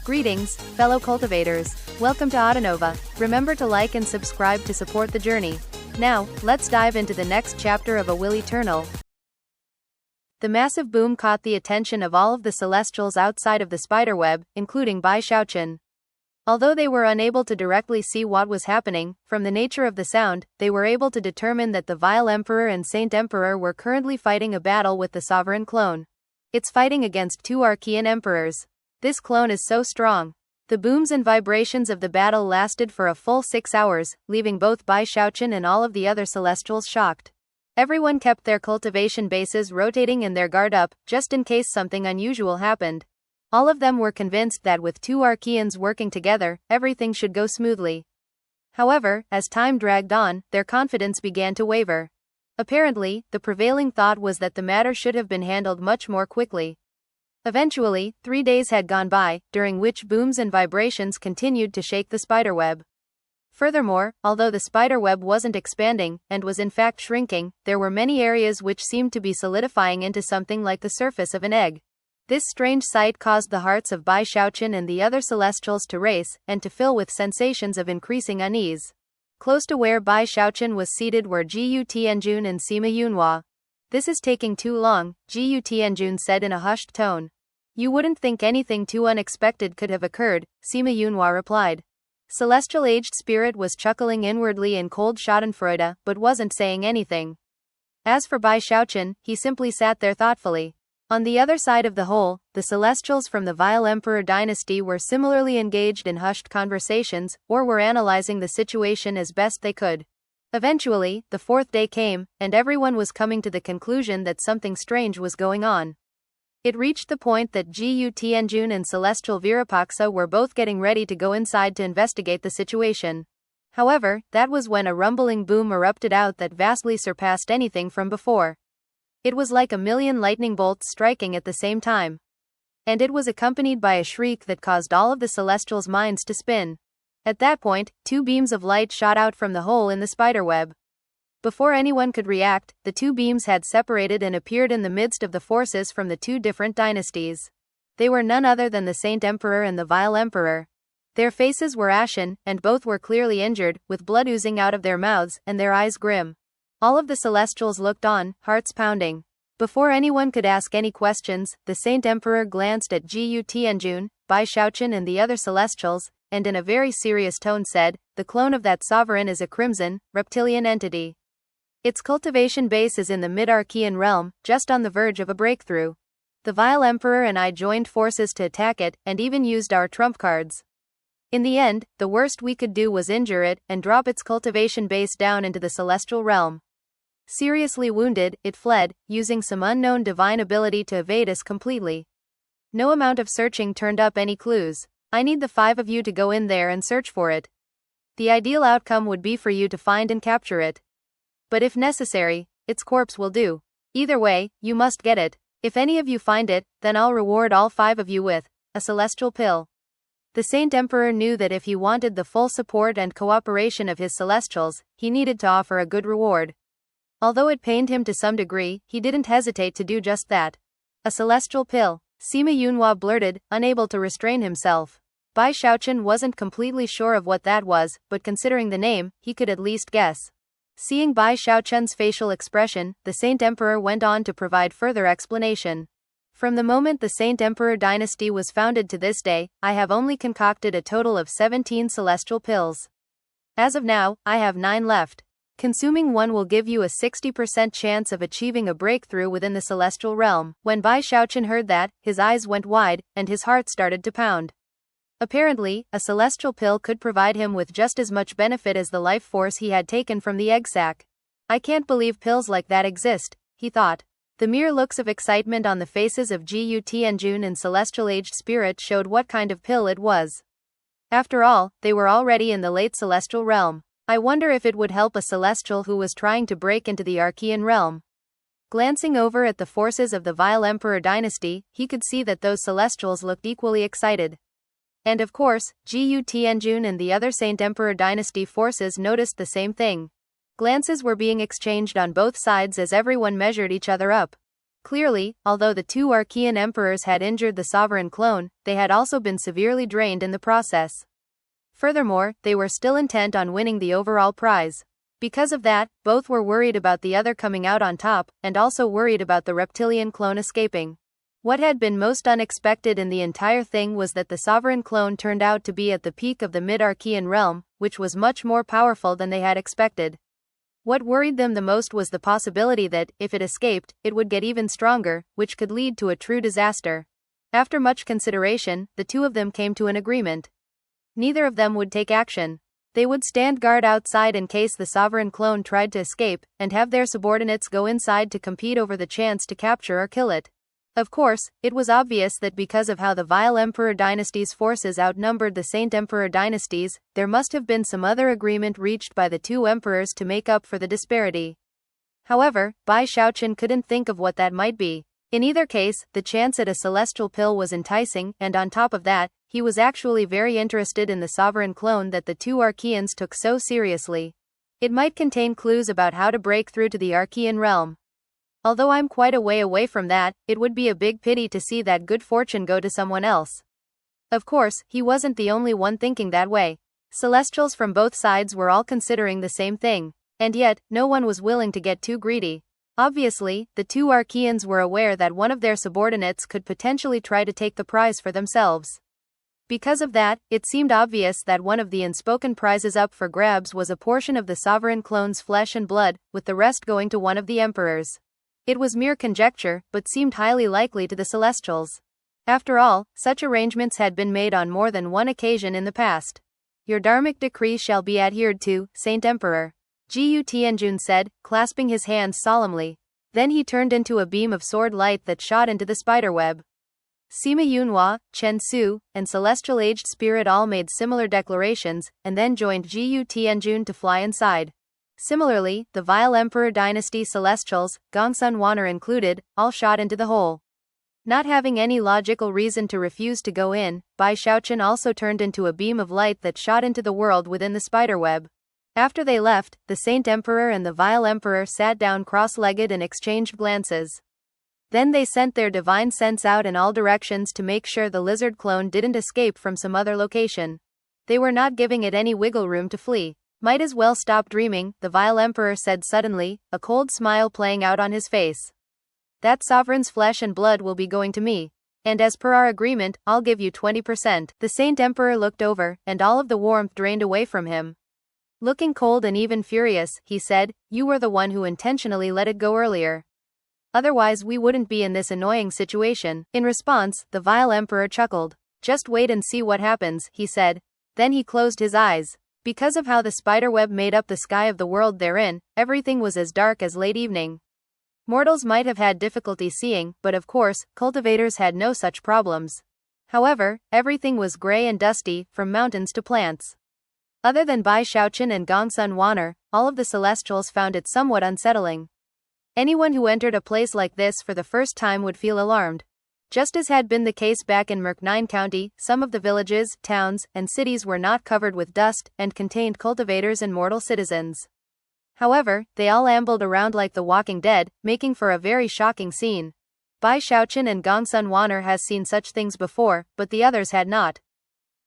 Greetings, fellow cultivators. Welcome to Autonova. Remember to like and subscribe to support the journey. Now, let's dive into the next chapter of A Will Eternal. The massive boom caught the attention of all of the Celestials outside of the spiderweb, including Bai Xiaochun. Although they were unable to directly see what was happening, from the nature of the sound, they were able to determine that the Vile Emperor and Saint Emperor were currently fighting a battle with the sovereign clone. It's fighting against two Archean emperors. This clone is so strong. The booms and vibrations of the battle lasted for a full 6 hours, leaving both Bai Xiaochun and all of the other Celestials shocked. Everyone kept their cultivation bases rotating and their guard up, just in case something unusual happened. All of them were convinced that with two Archeans working together, everything should go smoothly. However, as time dragged on, their confidence began to waver. Apparently, the prevailing thought was that the matter should have been handled much more quickly. Eventually, 3 days had gone by, during which booms and vibrations continued to shake the spiderweb. Furthermore, although the spiderweb wasn't expanding, and was in fact shrinking, there were many areas which seemed to be solidifying into something like the surface of an egg. This strange sight caused the hearts of Bai Xiaochun and the other Celestials to race, and to fill with sensations of increasing unease. Close to where Bai Xiaochun was seated were Jiyu Tianjun and Sima Yunhua. "This is taking too long," Jiyu Tianjun said in a hushed tone. "You wouldn't think anything too unexpected could have occurred," Sima Yunhua replied. Celestial Aged Spirit was chuckling inwardly in cold schadenfreude, but wasn't saying anything. As for Bai Xiaochun, he simply sat there thoughtfully. On the other side of the hole, the Celestials from the Vile Emperor dynasty were similarly engaged in hushed conversations, or were analyzing the situation as best they could. Eventually, the 4th day came, and everyone was coming to the conclusion that something strange was going on. It reached the point that Jiyu Tianjun and Celestial Virapaksa were both getting ready to go inside to investigate the situation. However, that was when a rumbling boom erupted out that vastly surpassed anything from before. It was like a million lightning bolts striking at the same time. And it was accompanied by a shriek that caused all of the Celestials' minds to spin. At that point, 2 beams of light shot out from the hole in the spiderweb. Before anyone could react, the 2 beams had separated and appeared in the midst of the forces from the 2 different dynasties. They were none other than the Saint Emperor and the Vile Emperor. Their faces were ashen, and both were clearly injured, with blood oozing out of their mouths, and their eyes grim. All of the Celestials looked on, hearts pounding. Before anyone could ask any questions, the Saint Emperor glanced at Jiyu Tianjun, Bai Xiaochun and the other Celestials, and in a very serious tone said, "The clone of that sovereign is a crimson, reptilian entity. Its cultivation base is in the mid-Archean realm, just on the verge of a breakthrough. The Vile Emperor and I joined forces to attack it, and even used our trump cards. In the end, the worst we could do was injure it, and drop its cultivation base down into the celestial realm. Seriously wounded, it fled, using some unknown divine ability to evade us completely. No amount of searching turned up any clues. I need the 5 of you to go in there and search for it. The ideal outcome would be for you to find and capture it. But if necessary, its corpse will do. Either way, you must get it. If any of you find it, then I'll reward all 5 of you with a celestial pill." The Saint Emperor knew that if he wanted the full support and cooperation of his Celestials, he needed to offer a good reward. Although it pained him to some degree, he didn't hesitate to do just that. "A celestial pill," Sima Yunhua blurted, unable to restrain himself. Bai Xiaochun wasn't completely sure of what that was, but considering the name, he could at least guess. Seeing Bai Xiaochun's facial expression, the Saint Emperor went on to provide further explanation. "From the moment the Saint Emperor dynasty was founded to this day, I have only concocted a total of 17 celestial pills. As of now, I have 9 left. Consuming one will give you a 60% chance of achieving a breakthrough within the celestial realm." When Bai Xiaochun heard that, his eyes went wide, and his heart started to pound. Apparently, a celestial pill could provide him with just as much benefit as the life force he had taken from the egg sac. "I can't believe pills like that exist," he thought. The mere looks of excitement on the faces of Jiyu Tianjun and Celestial Aged Spirit showed what kind of pill it was. After all, they were already in the late celestial realm. I wonder if it would help a celestial who was trying to break into the Archean realm. Glancing over at the forces of the Vile Emperor dynasty, he could see that those celestials looked equally excited. And of course, Jiyu Tianjun and the other Saint Emperor dynasty forces noticed the same thing. Glances were being exchanged on both sides as everyone measured each other up. Clearly, although the two Archean emperors had injured the sovereign clone, they had also been severely drained in the process. Furthermore, they were still intent on winning the overall prize. Because of that, both were worried about the other coming out on top, and also worried about the reptilian clone escaping. What had been most unexpected in the entire thing was that the sovereign clone turned out to be at the peak of the mid-Archean realm, which was much more powerful than they had expected. What worried them the most was the possibility that, if it escaped, it would get even stronger, which could lead to a true disaster. After much consideration, the two of them came to an agreement. Neither of them would take action. They would stand guard outside in case the sovereign clone tried to escape, and have their subordinates go inside to compete over the chance to capture or kill it. Of course, it was obvious that because of how the Vile Emperor dynasty's forces outnumbered the Saint Emperor dynasties, there must have been some other agreement reached by the two emperors to make up for the disparity. However, Bai Xiaochun couldn't think of what that might be. In either case, the chance at a celestial pill was enticing, and on top of that, he was actually very interested in the sovereign clone that the two Archeans took so seriously. It might contain clues about how to break through to the Archean realm. Although I'm quite a way away from that, it would be a big pity to see that good fortune go to someone else. Of course, he wasn't the only one thinking that way. Celestials from both sides were all considering the same thing. And yet, no one was willing to get too greedy. Obviously, the two Archeans were aware that one of their subordinates could potentially try to take the prize for themselves. Because of that, it seemed obvious that one of the unspoken prizes up for grabs was a portion of the sovereign clone's flesh and blood, with the rest going to one of the emperors. It was mere conjecture, but seemed highly likely to the Celestials. After all, such arrangements had been made on more than one occasion in the past. Your dharmic decree shall be adhered to, Saint Emperor. Gu Tianjun said, clasping his hands solemnly. Then he turned into a beam of sword light that shot into the spiderweb. Sima Yunhua, Chen Su, and Celestial Aged Spirit all made similar declarations, and then joined Gu Tianjun to fly inside. Similarly, the Vile Emperor dynasty Celestials, Gongsun Wan'er included, all shot into the hole. Not having any logical reason to refuse to go in, Bai Xiaochun also turned into a beam of light that shot into the world within the spiderweb. After they left, the Saint Emperor and the Vile Emperor sat down cross-legged and exchanged glances. Then they sent their divine sense out in all directions to make sure the lizard clone didn't escape from some other location. They were not giving it any wiggle room to flee. Might as well stop dreaming, the Vile Emperor said suddenly, a cold smile playing out on his face. That sovereign's flesh and blood will be going to me. And as per our agreement, I'll give you 20%. The Saint Emperor looked over, and all of the warmth drained away from him. Looking cold and even furious, he said, you were the one who intentionally let it go earlier. Otherwise we wouldn't be in this annoying situation. In response, the Vile Emperor chuckled. Just wait and see what happens, he said. Then he closed his eyes. Because of how the spiderweb made up the sky of the world therein, everything was as dark as late evening. Mortals might have had difficulty seeing, but of course, cultivators had no such problems. However, everything was gray and dusty, from mountains to plants. Other than Bai Xiaochun and Gongsun Wan'er, all of the Celestials found it somewhat unsettling. Anyone who entered a place like this for the first time would feel alarmed. Just as had been the case back in Murknine County, some of the villages, towns, and cities were not covered with dust, and contained cultivators and mortal citizens. However, they all ambled around like the walking dead, making for a very shocking scene. Bai Xiaochun and Gongsun Wan'er has seen such things before, but the others had not.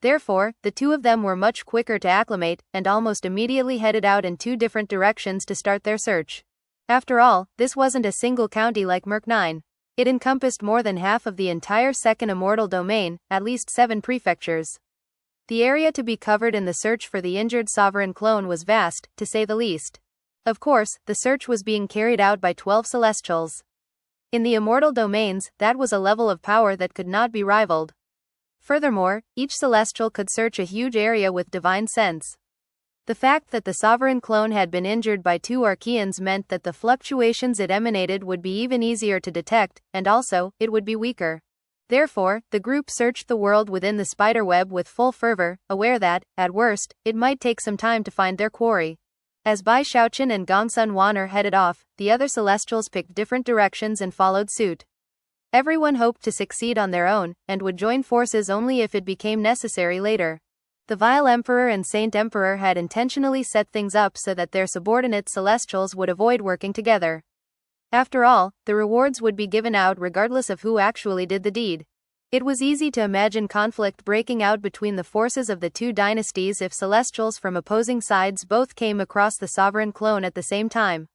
Therefore, the two of them were much quicker to acclimate, and almost immediately headed out in two different directions to start their search. After all, this wasn't a single county like Murknine. It encompassed more than half of the entire second immortal domain, at least 7 prefectures. The area to be covered in the search for the injured sovereign clone was vast, to say the least. Of course, the search was being carried out by 12 Celestials. In the immortal domains, that was a level of power that could not be rivaled. Furthermore, each Celestial could search a huge area with divine sense. The fact that the sovereign clone had been injured by 2 Archeans meant that the fluctuations it emanated would be even easier to detect, and also, it would be weaker. Therefore, the group searched the world within the spiderweb with full fervor, aware that, at worst, it might take some time to find their quarry. As Bai Xiaochun and Gongsun Wan'er headed off, the other Celestials picked different directions and followed suit. Everyone hoped to succeed on their own, and would join forces only if it became necessary later. The Vile Emperor and Saint Emperor had intentionally set things up so that their subordinate Celestials would avoid working together. After all, the rewards would be given out regardless of who actually did the deed. It was easy to imagine conflict breaking out between the forces of the two dynasties if celestials from opposing sides both came across the sovereign clone at the same time.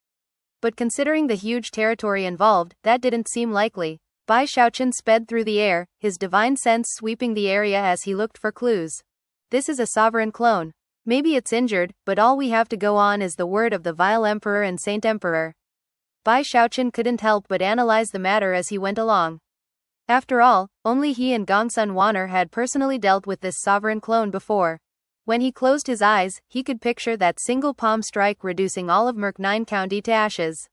But considering the huge territory involved, that didn't seem likely. Bai Xiaochun sped through the air, his divine sense sweeping the area as he looked for clues. This is a sovereign clone. Maybe it's injured, but all we have to go on is the word of the vile emperor and saint emperor. Bai Xiaochun couldn't help but analyze the matter as he went along. After all, only he and Gongsun Wan'er had personally dealt with this sovereign clone before. When he closed his eyes, he could picture that single palm strike reducing all of Merknine County to ashes.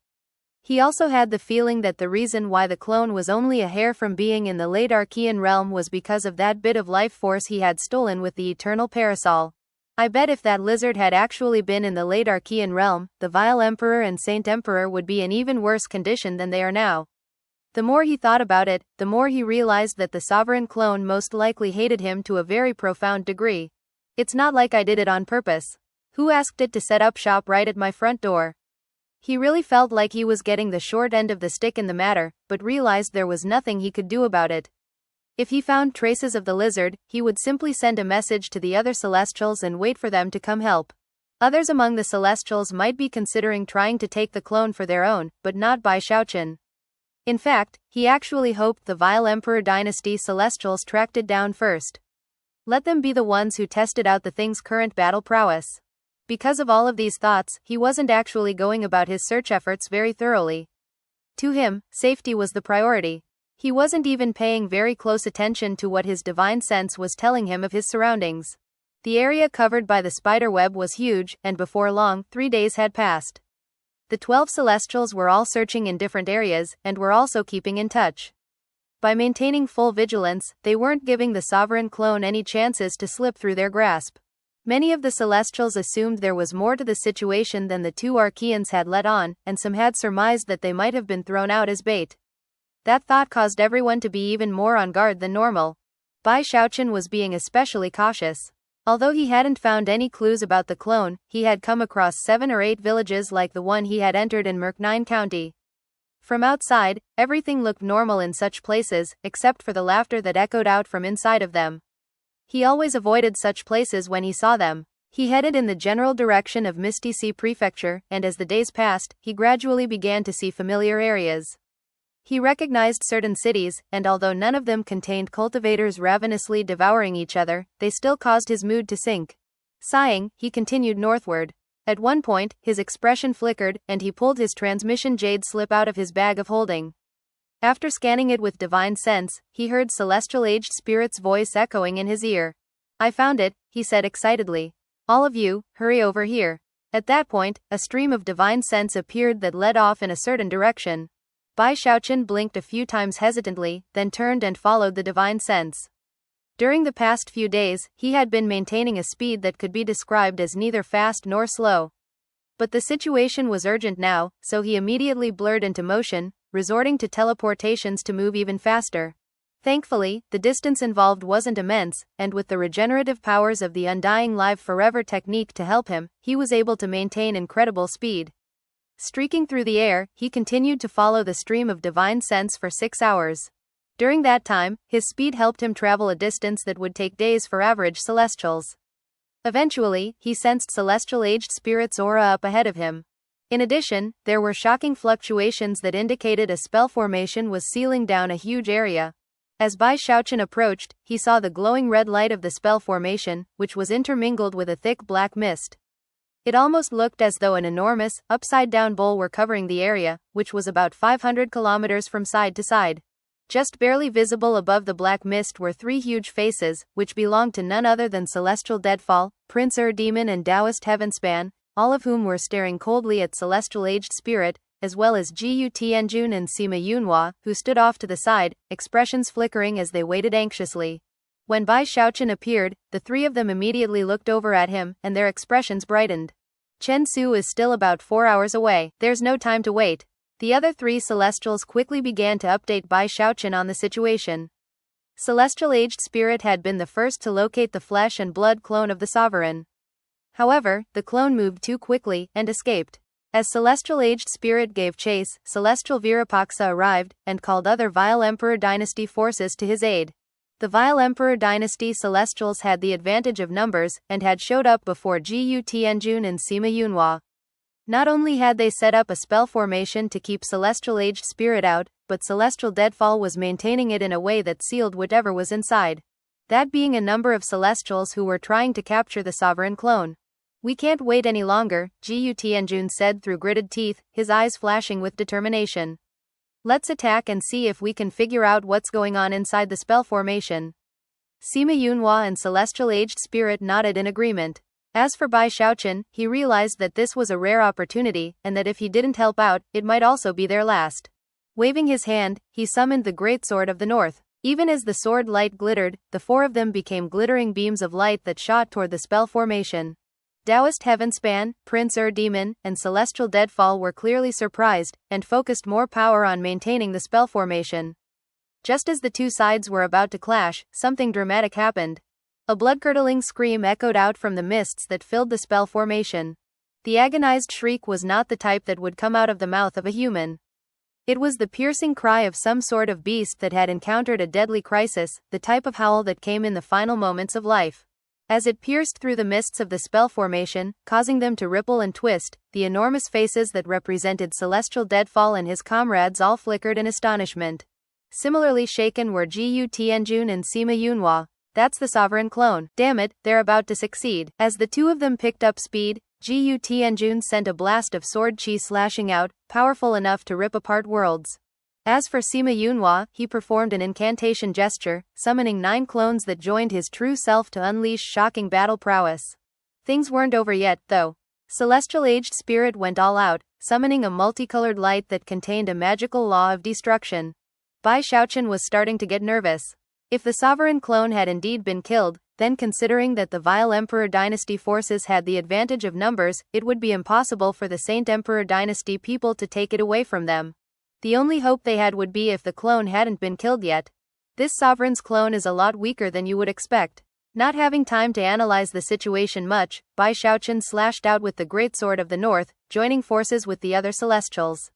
He also had the feeling that the reason why the clone was only a hair from being in the late Archean realm was because of that bit of life force he had stolen with the eternal parasol. I bet if that lizard had actually been in the late Archean realm, the vile emperor and saint emperor would be in even worse condition than they are now. The more he thought about it, the more he realized that the sovereign clone most likely hated him to a very profound degree. It's not like I did it on purpose. Who asked it to set up shop right at my front door? He really felt like he was getting the short end of the stick in the matter, but realized there was nothing he could do about it. If he found traces of the lizard, he would simply send a message to the other Celestials and wait for them to come help. Others among the Celestials might be considering trying to take the clone for their own, but not Bai Xiaochun. In fact, he actually hoped the vile Emperor Dynasty Celestials tracked it down first. Let them be the ones who tested out the thing's current battle prowess. Because of all of these thoughts, he wasn't actually going about his search efforts very thoroughly. To him, safety was the priority. He wasn't even paying very close attention to what his divine sense was telling him of his surroundings. The area covered by the spider web was huge, and before long, 3 days had passed. The 12 Celestials were all searching in different areas, and were also keeping in touch. By maintaining full vigilance, they weren't giving the sovereign clone any chances to slip through their grasp. Many of the Celestials assumed there was more to the situation than the two Archeans had let on, and some had surmised that they might have been thrown out as bait. That thought caused everyone to be even more on guard than normal. Bai Xiaochun was being especially cautious. Although he hadn't found any clues about the clone, he had come across 7 or 8 villages like the one he had entered in Merknine County. From outside, everything looked normal in such places, except for the laughter that echoed out from inside of them. He always avoided such places when he saw them. He headed in the general direction of Misty Sea Prefecture, and as the days passed, he gradually began to see familiar areas. He recognized certain cities, and although none of them contained cultivators ravenously devouring each other, they still caused his mood to sink. Sighing, he continued northward. At one point, his expression flickered, and he pulled his transmission jade slip out of his bag of holding. After scanning it with divine sense, he heard Celestial Aged Spirit's voice echoing in his ear. "I found it," he said excitedly. "All of you, hurry over here." At that point, a stream of divine sense appeared that led off in a certain direction. Bai Xiaochun blinked a few times hesitantly, then turned and followed the divine sense. During the past few days, he had been maintaining a speed that could be described as neither fast nor slow. But the situation was urgent now, so he immediately blurred into motion, resorting to teleportations to move even faster. Thankfully, the distance involved wasn't immense, and with the regenerative powers of the Undying Live Forever technique to help him, he was able to maintain incredible speed. Streaking through the air, he continued to follow the stream of divine sense for 6 hours. During that time, his speed helped him travel a distance that would take days for average Celestials. Eventually, he sensed Celestial Aged Spirit's aura up ahead of him. In addition, there were shocking fluctuations that indicated a spell formation was sealing down a huge area. As Bai Xiaochun approached, he saw the glowing red light of the spell formation, which was intermingled with a thick black mist. It almost looked as though an enormous, upside-down bowl were covering the area, which was about 500 kilometers from side to side. Just barely visible above the black mist were 3 huge faces, which belonged to none other than Celestial Deadfall, Prince Demon and Taoist Heavenspan, all of whom were staring coldly at Celestial Aged Spirit, as well as Gu Tianjun and Sima Yunhua, who stood off to the side, expressions flickering as they waited anxiously. When Bai Xiaochun appeared, the 3 of them immediately looked over at him, and their expressions brightened. "Chen Su is still about 4 hours away, there's no time to wait." The other 3 Celestials quickly began to update Bai Xiaochun on the situation. Celestial Aged Spirit had been the first to locate the flesh and blood clone of the Sovereign. However, the clone moved too quickly, and escaped. As Celestial Aged Spirit gave chase, Celestial Virapaksa arrived, and called other Vile Emperor Dynasty forces to his aid. The Vile Emperor Dynasty Celestials had the advantage of numbers, and had showed up before Gu Tianjun and Sima Yunhua. Not only had they set up a spell formation to keep Celestial Aged Spirit out, but Celestial Deadfall was maintaining it in a way that sealed whatever was inside. That being a number of Celestials who were trying to capture the sovereign clone. "We can't wait any longer," Gu Tianjun said through gritted teeth, his eyes flashing with determination. "Let's attack and see if we can figure out what's going on inside the spell formation." Sima Yunhua and Celestial Aged Spirit nodded in agreement. As for Bai Xiaochun, he realized that this was a rare opportunity, and that if he didn't help out, it might also be their last. Waving his hand, he summoned the Great Sword of the North. Even as the sword light glittered, the four of them became glittering beams of light that shot toward the spell formation. Taoist Heavenspan, Prince Demon, and Celestial Deadfall were clearly surprised, and focused more power on maintaining the spell formation. Just as the two sides were about to clash, something dramatic happened. A blood-curdling scream echoed out from the mists that filled the spell formation. The agonized shriek was not the type that would come out of the mouth of a human. It was the piercing cry of some sort of beast that had encountered a deadly crisis, the type of howl that came in the final moments of life. As it pierced through the mists of the spell formation, causing them to ripple and twist, the enormous faces that represented Celestial Deadfall and his comrades all flickered in astonishment. Similarly shaken were Gu Tianjun and Sima Yunhua. "That's the sovereign clone. Damn it, they're about to succeed." As the two of them picked up speed, Gu Tianjun sent a blast of sword chi slashing out, powerful enough to rip apart worlds. As for Sima Yunhua, he performed an incantation gesture, summoning 9 clones that joined his true self to unleash shocking battle prowess. Things weren't over yet, though. Celestial Aged Spirit went all out, summoning a multicolored light that contained a magical law of destruction. Bai Xiaochun was starting to get nervous. If the sovereign clone had indeed been killed, then considering that the Vile Emperor Dynasty forces had the advantage of numbers, it would be impossible for the Saint Emperor Dynasty people to take it away from them. The only hope they had would be if the clone hadn't been killed yet. This sovereign's clone is a lot weaker than you would expect. Not having time to analyze the situation much, Bai Xiaochun slashed out with the Great Sword of the North, joining forces with the other Celestials.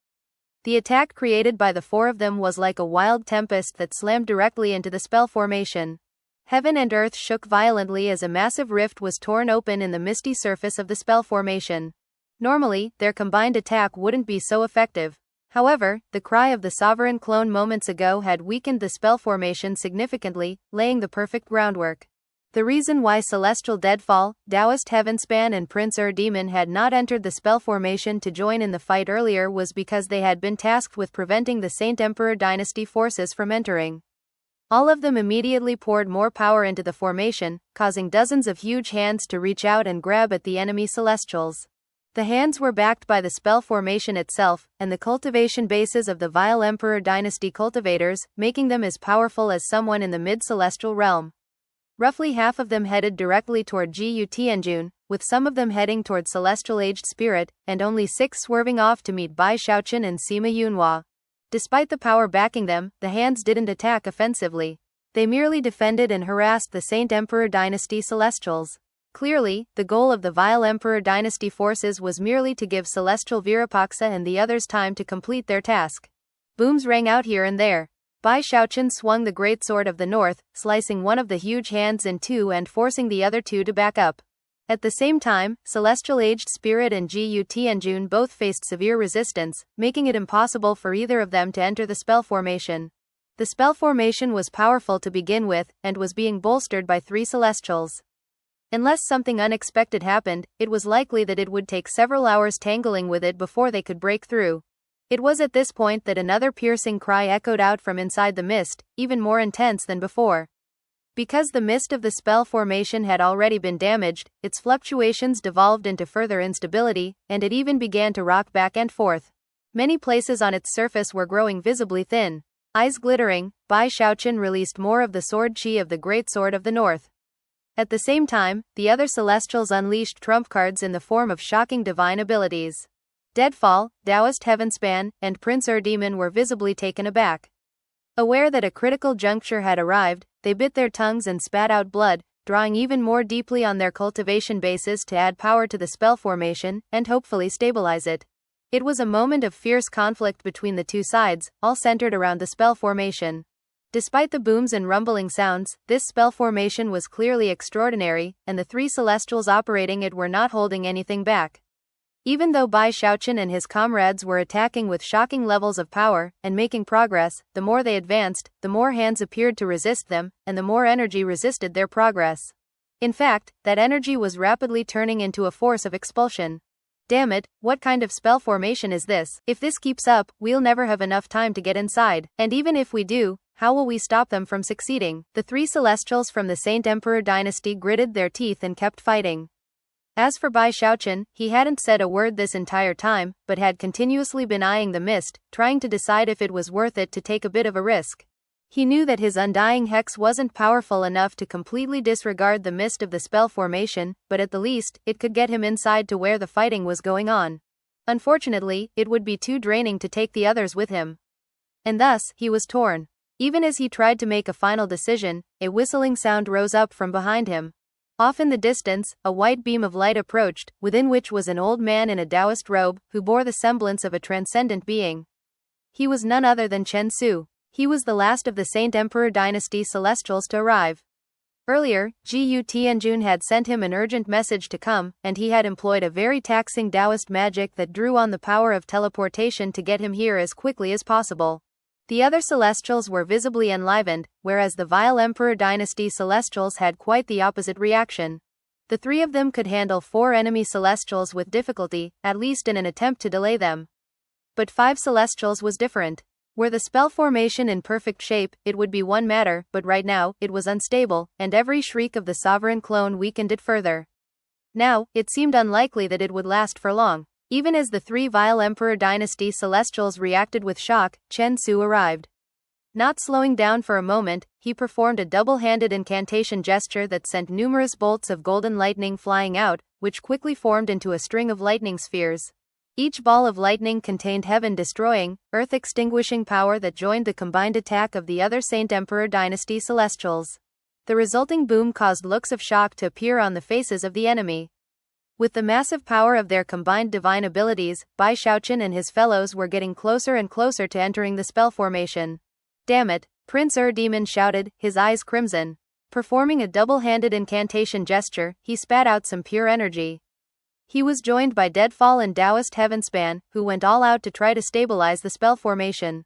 The attack created by the four of them was like a wild tempest that slammed directly into the spell formation. Heaven and earth shook violently as a massive rift was torn open in the misty surface of the spell formation. Normally, their combined attack wouldn't be so effective. However, the cry of the sovereign clone moments ago had weakened the spell formation significantly, laying the perfect groundwork. The reason why Celestial Deadfall, Taoist Heavenspan and Prince Demon had not entered the spell formation to join in the fight earlier was because they had been tasked with preventing the Saint Emperor Dynasty forces from entering. All of them immediately poured more power into the formation, causing dozens of huge hands to reach out and grab at the enemy Celestials. The hands were backed by the spell formation itself, and the cultivation bases of the Vile Emperor Dynasty cultivators, making them as powerful as someone in the mid-celestial realm. Roughly half of them headed directly toward Gu Tianjun, with some of them heading toward Celestial Aged Spirit, and only 6 swerving off to meet Bai Xiaochun and Sima Yunhua. Despite the power backing them, the hands didn't attack offensively. They merely defended and harassed the Saint Emperor Dynasty Celestials. Clearly, the goal of the Vile Emperor Dynasty forces was merely to give Celestial Virapaksa and the others time to complete their task. Booms rang out here and there. Bai Xiaochun swung the Great Sword of the North, slicing one of the huge hands in two and forcing the other two to back up. At the same time, Celestial Aged Spirit and Gu Tianjun both faced severe resistance, making it impossible for either of them to enter the spell formation. The spell formation was powerful to begin with, and was being bolstered by 3 Celestials. Unless something unexpected happened, it was likely that it would take several hours tangling with it before they could break through. It was at this point that another piercing cry echoed out from inside the mist, even more intense than before. Because the mist of the spell formation had already been damaged, its fluctuations devolved into further instability, and it even began to rock back and forth. Many places on its surface were growing visibly thin. Eyes glittering, Bai Xiaochun released more of the sword chi of the Great Sword of the North. At the same time, the other Celestials unleashed trump cards in the form of shocking divine abilities. Deadfall, Taoist Heavenspan, and Prince Demon were visibly taken aback. Aware that a critical juncture had arrived, they bit their tongues and spat out blood, drawing even more deeply on their cultivation bases to add power to the spell formation, and hopefully stabilize it. It was a moment of fierce conflict between the two sides, all centered around the spell formation. Despite the booms and rumbling sounds, this spell formation was clearly extraordinary, and the three celestials operating it were not holding anything back. Even though Bai Xiaochun and his comrades were attacking with shocking levels of power and making progress, the more they advanced, the more hands appeared to resist them, and the more energy resisted their progress. In fact, that energy was rapidly turning into a force of expulsion. Damn it, what kind of spell formation is this? If this keeps up, we'll never have enough time to get inside, and even if we do, how will we stop them from succeeding? The three celestials from the Saint Emperor dynasty gritted their teeth and kept fighting. As for Bai Xiaochun, he hadn't said a word this entire time, but had continuously been eyeing the mist, trying to decide if it was worth it to take a bit of a risk. He knew that his undying hex wasn't powerful enough to completely disregard the mist of the spell formation, but at the least, it could get him inside to where the fighting was going on. Unfortunately, it would be too draining to take the others with him. And thus, he was torn. Even as he tried to make a final decision, a whistling sound rose up from behind him. Off in the distance, a white beam of light approached, within which was an old man in a Taoist robe, who bore the semblance of a transcendent being. He was none other than Chen Su. He was the last of the Saint Emperor dynasty celestials to arrive. Earlier, Gu Tianjun had sent him an urgent message to come, and he had employed a very taxing Taoist magic that drew on the power of teleportation to get him here as quickly as possible. The other celestials were visibly enlivened, whereas the vile Emperor dynasty celestials had quite the opposite reaction. The three of them could handle 4 enemy celestials with difficulty, at least in an attempt to delay them. But 5 celestials was different. Were the spell formation in perfect shape, it would be one matter, but right now, it was unstable, and every shriek of the sovereign clone weakened it further. Now, it seemed unlikely that it would last for long. Even as the 3 vile Emperor dynasty celestials reacted with shock, Chen Su arrived. Not slowing down for a moment, he performed a double-handed incantation gesture that sent numerous bolts of golden lightning flying out, which quickly formed into a string of lightning spheres. Each ball of lightning contained heaven-destroying, earth-extinguishing power that joined the combined attack of the other Saint Emperor dynasty celestials. The resulting boom caused looks of shock to appear on the faces of the enemy. With the massive power of their combined divine abilities, Bai Xiaochun and his fellows were getting closer and closer to entering the spell formation. Damn it, Prince Demon shouted, his eyes crimson. Performing a double-handed incantation gesture, he spat out some pure energy. He was joined by Deadfall and Taoist Heavenspan, who went all out to try to stabilize the spell formation.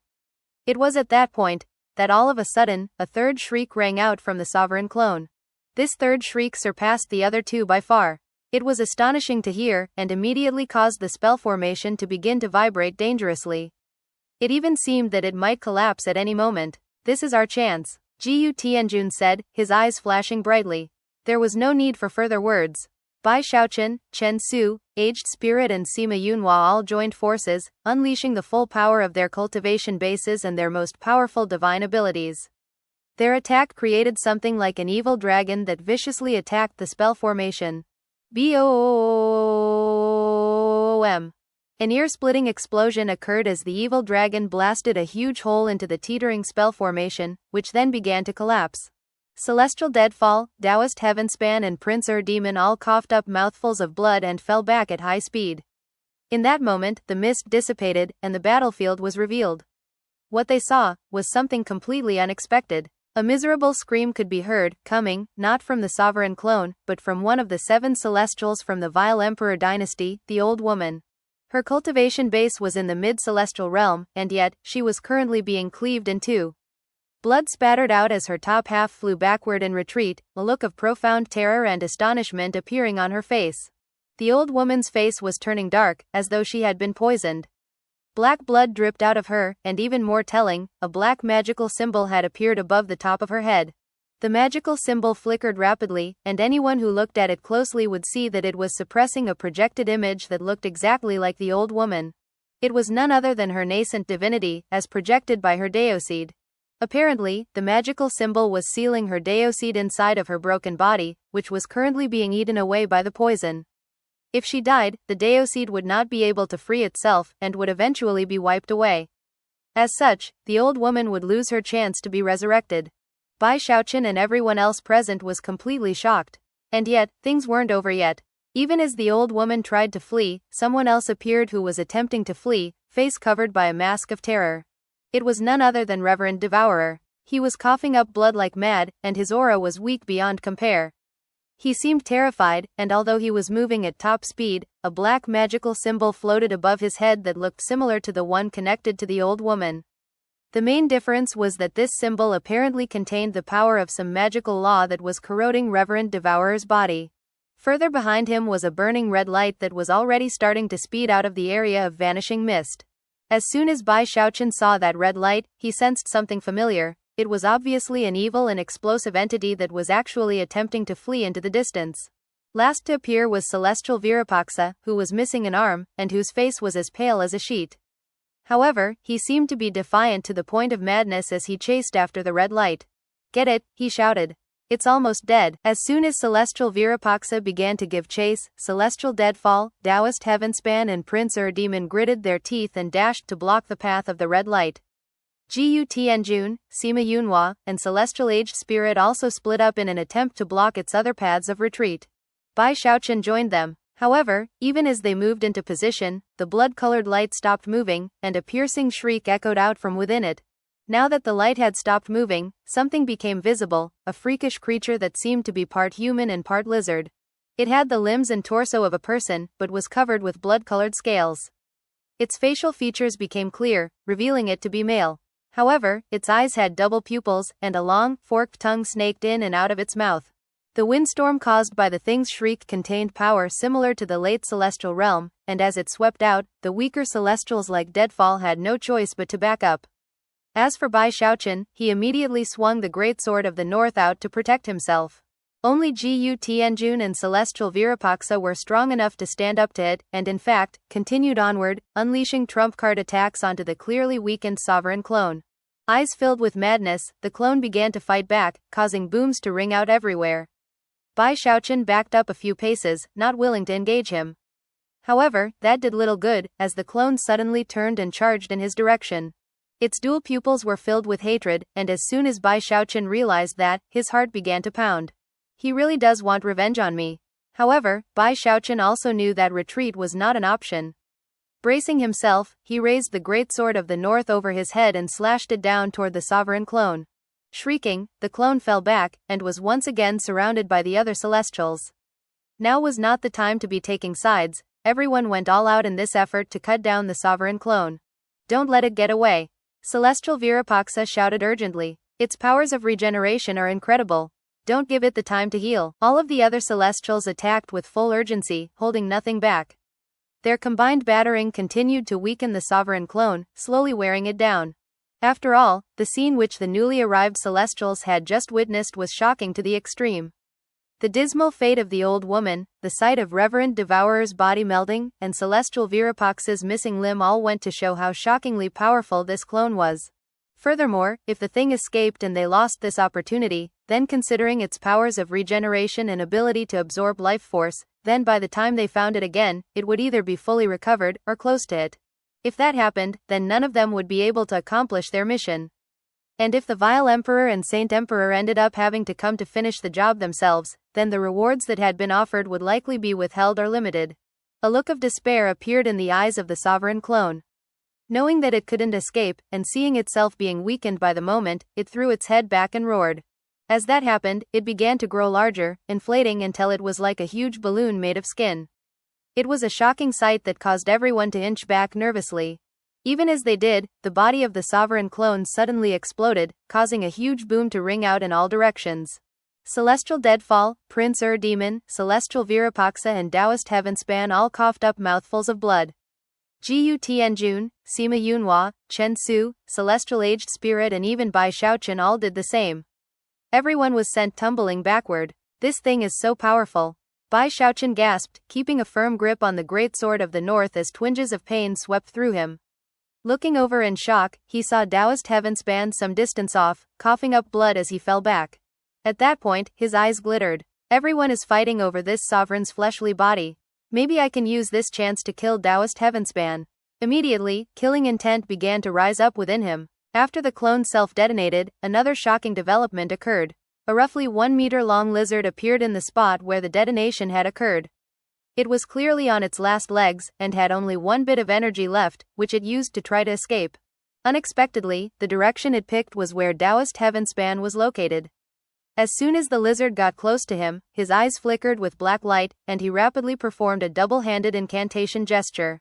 It was at that point that all of a sudden, a third shriek rang out from the sovereign clone. This third shriek surpassed the other 2 by far. It was astonishing to hear, and immediately caused the spell formation to begin to vibrate dangerously. It even seemed that it might collapse at any moment. This is our chance, Gu Tianjun said, his eyes flashing brightly. There was no need for further words. Bai Xiaochun, Chen Su, Aged Spirit and Sima Yunhua all joined forces, unleashing the full power of their cultivation bases and their most powerful divine abilities. Their attack created something like an evil dragon that viciously attacked the spell formation. Boom! An ear-splitting explosion occurred as the evil dragon blasted a huge hole into the teetering spell formation, which then began to collapse. Celestial Deadfall, Taoist Heavenspan and Prince Demon all coughed up mouthfuls of blood and fell back at high speed. In that moment, the mist dissipated, and the battlefield was revealed. What they saw was something completely unexpected. A miserable scream could be heard, coming, not from the sovereign clone, but from one of the 7 celestials from the vile Emperor dynasty, the old woman. Her cultivation base was in the mid-celestial realm, and yet, she was currently being cleaved in 2. Blood spattered out as her top half flew backward in retreat, a look of profound terror and astonishment appearing on her face. The old woman's face was turning dark, as though she had been poisoned. Black blood dripped out of her, and even more telling, a black magical symbol had appeared above the top of her head. The magical symbol flickered rapidly, and anyone who looked at it closely would see that it was suppressing a projected image that looked exactly like the old woman. It was none other than her nascent divinity, as projected by her Daoseed. Apparently, the magical symbol was sealing her Daoseed inside of her broken body, which was currently being eaten away by the poison. If she died, the Daoseed would not be able to free itself, and would eventually be wiped away. As such, the old woman would lose her chance to be resurrected. Bai Xiaochun and everyone else present was completely shocked. And yet, things weren't over yet. Even as the old woman tried to flee, someone else appeared who was attempting to flee, face covered by a mask of terror. It was none other than Reverend Devourer. He was coughing up blood like mad, and his aura was weak beyond compare. He seemed terrified, and although he was moving at top speed, a black magical symbol floated above his head that looked similar to the one connected to the old woman. The main difference was that this symbol apparently contained the power of some magical law that was corroding Reverend Devourer's body. Further behind him was a burning red light that was already starting to speed out of the area of vanishing mist. As soon as Bai Xiaochun saw that red light, he sensed something familiar. It was obviously an evil and explosive entity that was actually attempting to flee into the distance. Last to appear was Celestial Virupaxa, who was missing an arm, and whose face was as pale as a sheet. However, he seemed to be defiant to the point of madness as he chased after the red light. "Get it," he shouted. "It's almost dead." As soon as Celestial Virupaxa began to give chase, Celestial Deadfall, Taoist Heavenspan and Prince Demon gritted their teeth and dashed to block the path of the red light. Gu Tianjun, Sima Yunhua, and Celestial Aged Spirit also split up in an attempt to block its other paths of retreat. Bai Xiaochun joined them. However, even as they moved into position, the blood-colored light stopped moving, and a piercing shriek echoed out from within it. Now that the light had stopped moving, something became visible, a freakish creature that seemed to be part human and part lizard. It had the limbs and torso of a person, but was covered with blood-colored scales. Its facial features became clear, revealing it to be male. However, its eyes had double pupils, and a long, forked tongue snaked in and out of its mouth. The windstorm caused by the thing's shriek contained power similar to the late celestial realm, and as it swept out, the weaker celestials like Deadfall had no choice but to back up. As for Bai Xiaochun, he immediately swung the great sword of the north out to protect himself. Only Gu Tianjun and Celestial Virupaxa were strong enough to stand up to it, and in fact, continued onward, unleashing trump card attacks onto the clearly weakened sovereign clone. Eyes filled with madness, the clone began to fight back, causing booms to ring out everywhere. Bai Xiaochun backed up a few paces, not willing to engage him. However, that did little good, as the clone suddenly turned and charged in his direction. Its dual pupils were filled with hatred, and as soon as Bai Xiaochun realized that, his heart began to pound. He really does want revenge on me. However, Bai Xiaochun also knew that retreat was not an option. Bracing himself, he raised the great sword of the north over his head and slashed it down toward the sovereign clone. Shrieking, the clone fell back, and was once again surrounded by the other celestials. Now was not the time to be taking sides, everyone went all out in this effort to cut down the sovereign clone. "Don't let it get away." Celestial Virupaxa shouted urgently. "Its powers of regeneration are incredible. Don't give it the time to heal." All of the other celestials attacked with full urgency, holding nothing back. Their combined battering continued to weaken the sovereign clone, slowly wearing it down. After all, the scene which the newly arrived celestials had just witnessed was shocking to the extreme. The dismal fate of the old woman, the sight of Reverend Devourer's body melting, and Celestial Virupaxa's missing limb all went to show how shockingly powerful this clone was. Furthermore, if the thing escaped and they lost this opportunity, then considering its powers of regeneration and ability to absorb life force, then by the time they found it again, it would either be fully recovered, or close to it. If that happened, then none of them would be able to accomplish their mission. And if the vile Emperor and Saint Emperor ended up having to come to finish the job themselves, then the rewards that had been offered would likely be withheld or limited. A look of despair appeared in the eyes of the sovereign clone. Knowing that it couldn't escape, and seeing itself being weakened by the moment, it threw its head back and roared. As that happened, it began to grow larger, inflating until it was like a huge balloon made of skin. It was a shocking sight that caused everyone to inch back nervously. Even as they did, the body of the sovereign clone suddenly exploded, causing a huge boom to ring out in all directions. Celestial Deadfall, Prince Demon, Celestial Virupaxa and Taoist Heavenspan all coughed up mouthfuls of blood. Gu Tianjun, Sima Yunhua, Chen Su, Celestial Aged Spirit and even Bai Xiaochun all did the same. Everyone was sent tumbling backward. "This thing is so powerful." Bai Xiaochun gasped, keeping a firm grip on the great sword of the north as twinges of pain swept through him. Looking over in shock, he saw Taoist Heavenspan some distance off, coughing up blood as he fell back. At that point, his eyes glittered. Everyone is fighting over this sovereign's fleshly body. Maybe I can use this chance to kill Taoist Heavenspan. Immediately, killing intent began to rise up within him. After the clone self-detonated, another shocking development occurred. A roughly 1 meter long lizard appeared in the spot where the detonation had occurred. It was clearly on its last legs, and had only one bit of energy left, which it used to try to escape. Unexpectedly, the direction it picked was where Taoist Heavenspan was located. As soon as the lizard got close to him, his eyes flickered with black light, and he rapidly performed a double-handed incantation gesture.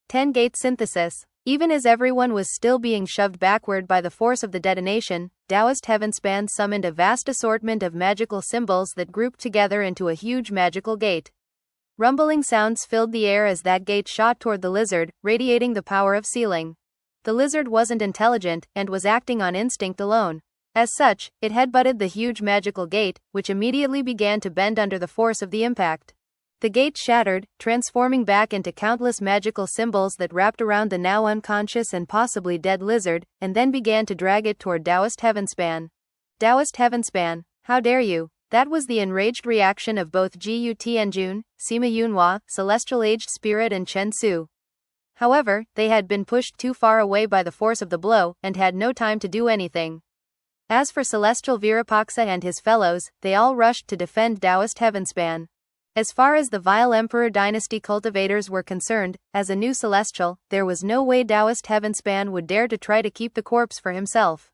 10-gate synthesis. Even as everyone was still being shoved backward by the force of the detonation, Taoist Heavenspan summoned a vast assortment of magical symbols that grouped together into a huge magical gate. Rumbling sounds filled the air as that gate shot toward the lizard, radiating the power of sealing. The lizard wasn't intelligent, and was acting on instinct alone. As such, it headbutted the huge magical gate, which immediately began to bend under the force of the impact. The gate shattered, transforming back into countless magical symbols that wrapped around the now unconscious and possibly dead lizard, and then began to drag it toward Taoist Heavenspan. Taoist Heavenspan, how dare you? That was the enraged reaction of both Gu Tianjun, Sima Yunhua, Celestial Aged Spirit and Chen Su. However, they had been pushed too far away by the force of the blow, and had no time to do anything. As for Celestial Virupaxa and his fellows, they all rushed to defend Taoist Heavenspan. As far as the Vile Emperor Dynasty cultivators were concerned, as a new Celestial, there was no way Taoist Heavenspan would dare to try to keep the corpse for himself.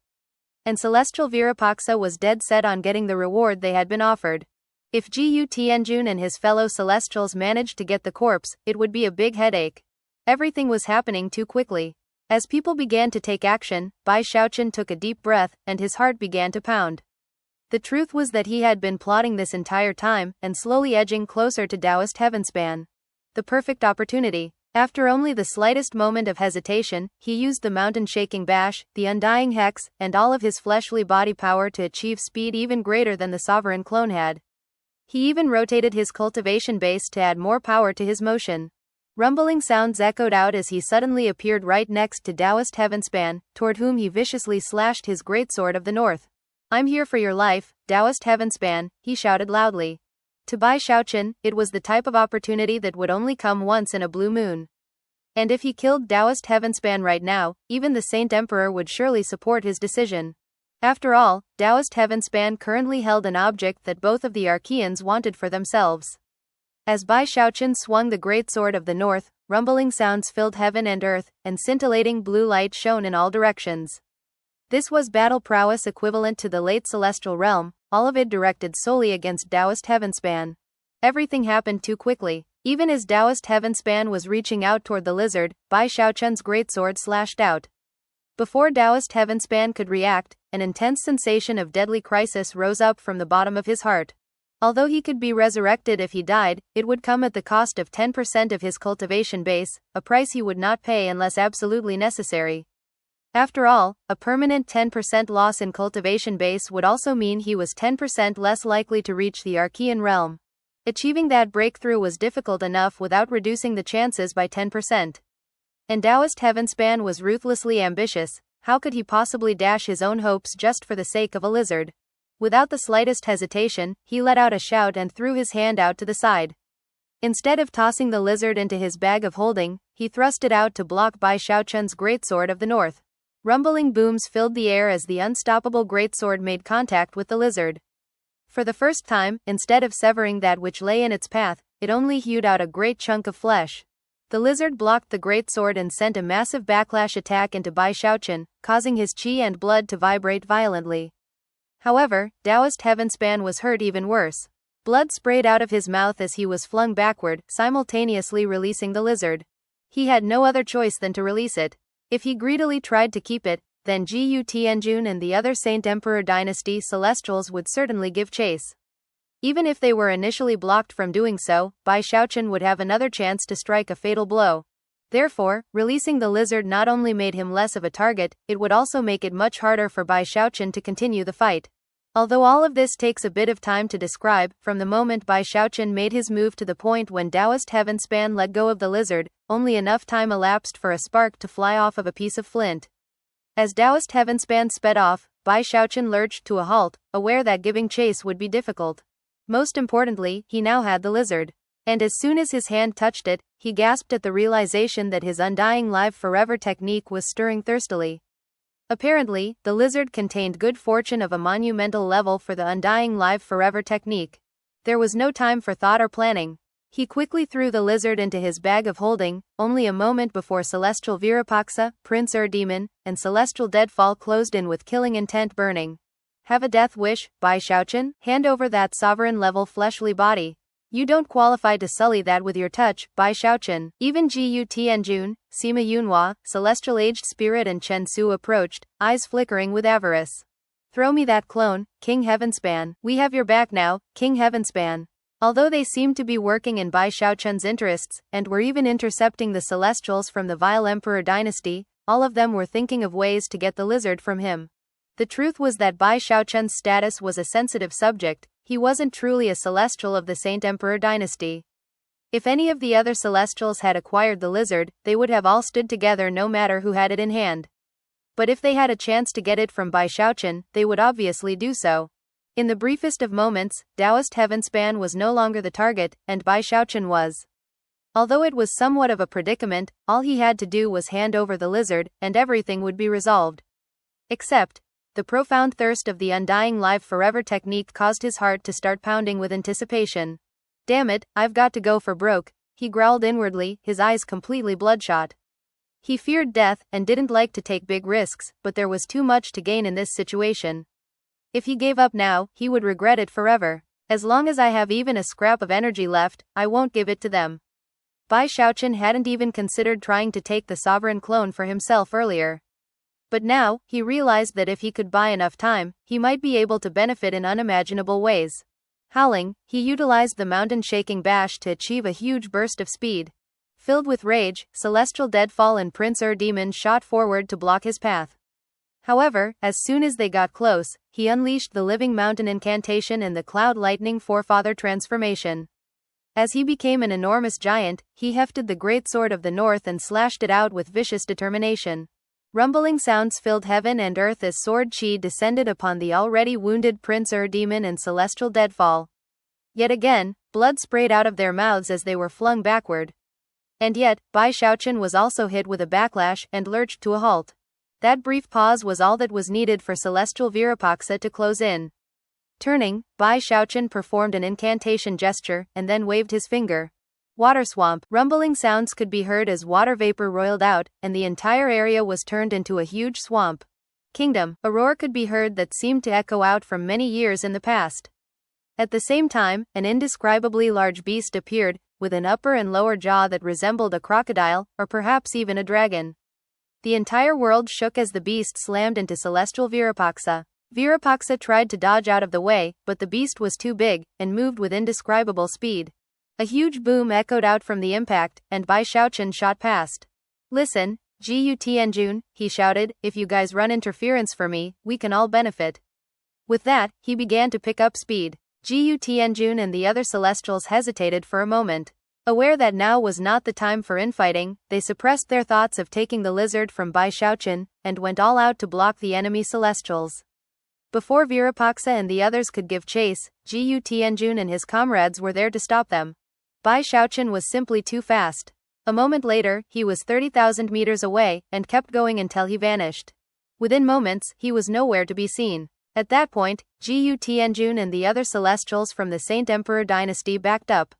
And Celestial Virupaxa was dead set on getting the reward they had been offered. If Gu Tianjun and his fellow Celestials managed to get the corpse, it would be a big headache. Everything was happening too quickly. As people began to take action, Bai Xiaochun took a deep breath, and his heart began to pound. The truth was that he had been plotting this entire time, and slowly edging closer to Taoist Heavenspan. The perfect opportunity. After only the slightest moment of hesitation, he used the mountain-shaking bash, the undying hex, and all of his fleshly body power to achieve speed even greater than the sovereign clone had. He even rotated his cultivation base to add more power to his motion. Rumbling sounds echoed out as he suddenly appeared right next to Taoist Heavenspan, toward whom he viciously slashed his greatsword of the north. "I'm here for your life, Taoist Heavenspan," he shouted loudly. To Bai Xiaochun, it was the type of opportunity that would only come once in a blue moon. And if he killed Taoist Heavenspan right now, even the Saint Emperor would surely support his decision. After all, Taoist Heavenspan currently held an object that both of the Archeans wanted for themselves. As Bai Xiaochun swung the great sword of the north, rumbling sounds filled heaven and earth, and scintillating blue light shone in all directions. This was battle prowess equivalent to the late celestial realm, all of it directed solely against Taoist Heavenspan. Everything happened too quickly. Even as Taoist Heavenspan was reaching out toward the lizard, Bai Xiaochun's greatsword slashed out. Before Taoist Heavenspan could react, an intense sensation of deadly crisis rose up from the bottom of his heart. Although he could be resurrected if he died, it would come at the cost of 10% of his cultivation base, a price he would not pay unless absolutely necessary. After all, a permanent 10% loss in cultivation base would also mean he was 10% less likely to reach the Archean realm. Achieving that breakthrough was difficult enough without reducing the chances by 10%. And Taoist Heavenspan was ruthlessly ambitious. How could he possibly dash his own hopes just for the sake of a lizard? Without the slightest hesitation, he let out a shout and threw his hand out to the side. Instead of tossing the lizard into his bag of holding, he thrust it out to block Bai Xiaochun's greatsword of the north. Rumbling booms filled the air as the unstoppable greatsword made contact with the lizard. For the first time, instead of severing that which lay in its path, it only hewed out a great chunk of flesh. The lizard blocked the greatsword and sent a massive backlash attack into Bai Xiaochun, causing his qi and blood to vibrate violently. However, Taoist Heavenspan was hurt even worse. Blood sprayed out of his mouth as he was flung backward, simultaneously releasing the lizard. He had no other choice than to release it. If he greedily tried to keep it, then Gu Tianjun and the other Saint Emperor Dynasty Celestials would certainly give chase. Even if they were initially blocked from doing so, Bai Xiaochun would have another chance to strike a fatal blow. Therefore, releasing the lizard not only made him less of a target, it would also make it much harder for Bai Xiaochun to continue the fight. Although all of this takes a bit of time to describe, from the moment Bai Xiaochun made his move to the point when Taoist Heavenspan let go of the lizard, only enough time elapsed for a spark to fly off of a piece of flint. As Taoist Heavenspan sped off, Bai Xiaochun lurched to a halt, aware that giving chase would be difficult. Most importantly, he now had the lizard. And as soon as his hand touched it, he gasped at the realization that his undying live forever technique was stirring thirstily. Apparently, the lizard contained good fortune of a monumental level for the undying live forever technique. There was no time for thought or planning. He quickly threw the lizard into his bag of holding, only a moment before Celestial Virapaksa, Prince Demon, and Celestial Deadfall closed in with killing intent burning. Have a death wish, Bai Xiaochun? Hand over that sovereign-level fleshly body. You don't qualify to sully that with your touch, Bai Xiaochun. Even Gu Tianjun, Sima Yunhua, Celestial Aged Spirit and Chen Su approached, eyes flickering with avarice. Throw me that clone, King Heavenspan. We have your back now, King Heavenspan. Although they seemed to be working in Bai Xiaochun's interests, and were even intercepting the Celestials from the Vile Emperor dynasty, all of them were thinking of ways to get the lizard from him. The truth was that Bai Xiaochun's status was a sensitive subject. He wasn't truly a Celestial of the Saint Emperor dynasty. If any of the other Celestials had acquired the lizard, they would have all stood together no matter who had it in hand. But if they had a chance to get it from Bai Xiaochun, they would obviously do so. In the briefest of moments, Taoist Heavenspan was no longer the target, and Bai Xiaochun was. Although it was somewhat of a predicament, all he had to do was hand over the lizard, and everything would be resolved. Except, the profound thirst of the undying live forever technique caused his heart to start pounding with anticipation. Damn it, I've got to go for broke, he growled inwardly, his eyes completely bloodshot. He feared death, and didn't like to take big risks, but there was too much to gain in this situation. If he gave up now, he would regret it forever. As long as I have even a scrap of energy left, I won't give it to them. Bai Xiaochun hadn't even considered trying to take the sovereign clone for himself earlier. But now, he realized that if he could buy enough time, he might be able to benefit in unimaginable ways. Howling, he utilized the mountain-shaking bash to achieve a huge burst of speed. Filled with rage, Celestial Deadfall and Prince Demon shot forward to block his path. However, as soon as they got close, he unleashed the Living Mountain incantation and the Cloud Lightning Forefather transformation. As he became an enormous giant, he hefted the Great Sword of the North and slashed it out with vicious determination. Rumbling sounds filled heaven and earth as sword chi descended upon the already wounded Prince Demon and Celestial Deadfall. Yet again, blood sprayed out of their mouths as they were flung backward. And yet, Bai Xiaochun was also hit with a backlash and lurched to a halt. That brief pause was all that was needed for Celestial Virapaksa to close in. Turning, Bai Xiaochun performed an incantation gesture, and then waved his finger. Water swamp. Rumbling sounds could be heard as water vapor roiled out, and the entire area was turned into a huge swamp. Kingdom. A roar could be heard that seemed to echo out from many years in the past. At the same time, an indescribably large beast appeared, with an upper and lower jaw that resembled a crocodile, or perhaps even a dragon. The entire world shook as the beast slammed into Celestial Virapaksa. Virapaksa tried to dodge out of the way, but the beast was too big, and moved with indescribable speed. A huge boom echoed out from the impact, and Bai Xiaochun shot past. Listen, Gu Tianjun, he shouted, if you guys run interference for me, we can all benefit. With that, he began to pick up speed. Gu Tianjun and the other Celestials hesitated for a moment. Aware that now was not the time for infighting, they suppressed their thoughts of taking the lizard from Bai Xiaochun, and went all out to block the enemy Celestials. Before Virapaksa and the others could give chase, Gu Tianjun and his comrades were there to stop them. Bai Xiaochun was simply too fast. A moment later, he was 30,000 meters away, and kept going until he vanished. Within moments, he was nowhere to be seen. At that point, Gu Tianjun and the other Celestials from the Saint Emperor dynasty backed up.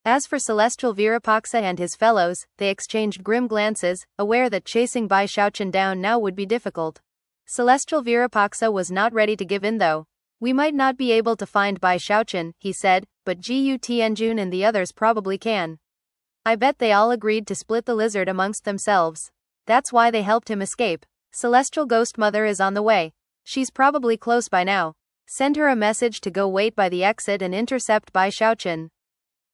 As for Celestial Virapaksa and his fellows, they exchanged grim glances, aware that chasing Bai Xiaochun down now would be difficult. Celestial Virapaksa was not ready to give in though. We might not be able to find Bai Xiaochun, he said, but Gu Tianjun and the others probably can. I bet they all agreed to split the lizard amongst themselves. That's why they helped him escape. Celestial Ghost Mother is on the way. She's probably close by now. Send her a message to go wait by the exit and intercept Bai Xiaochun.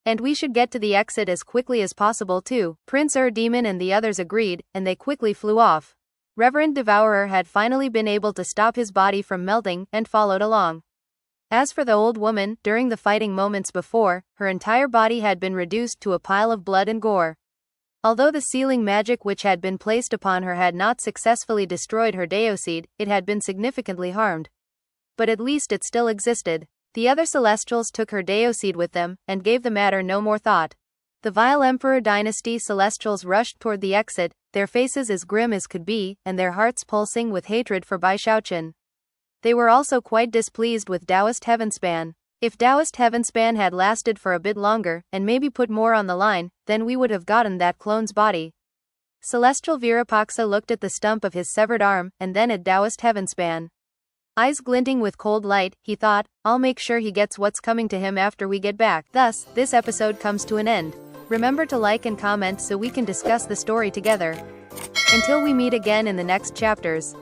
And we should get to the exit as quickly as possible too. Prince Demon and the others agreed, and they quickly flew off. Reverend Devourer had finally been able to stop his body from melting, and followed along. As for the old woman, during the fighting moments before, her entire body had been reduced to a pile of blood and gore. Although the sealing magic which had been placed upon her had not successfully destroyed her Daoseed, it had been significantly harmed. But at least it still existed. The other Celestials took her Daoseed with them, and gave the matter no more thought. The Vile Emperor dynasty Celestials rushed toward the exit, their faces as grim as could be, and their hearts pulsing with hatred for Bai Xiaochun. They were also quite displeased with Taoist Heavenspan. If Taoist Heavenspan had lasted for a bit longer, and maybe put more on the line, then we would have gotten that clone's body. Celestial Virapaksa looked at the stump of his severed arm, and then at Taoist Heavenspan. Eyes glinting with cold light, he thought, I'll make sure he gets what's coming to him after we get back. Thus, this episode comes to an end. Remember to like and comment so we can discuss the story together. Until we meet again in the next chapters.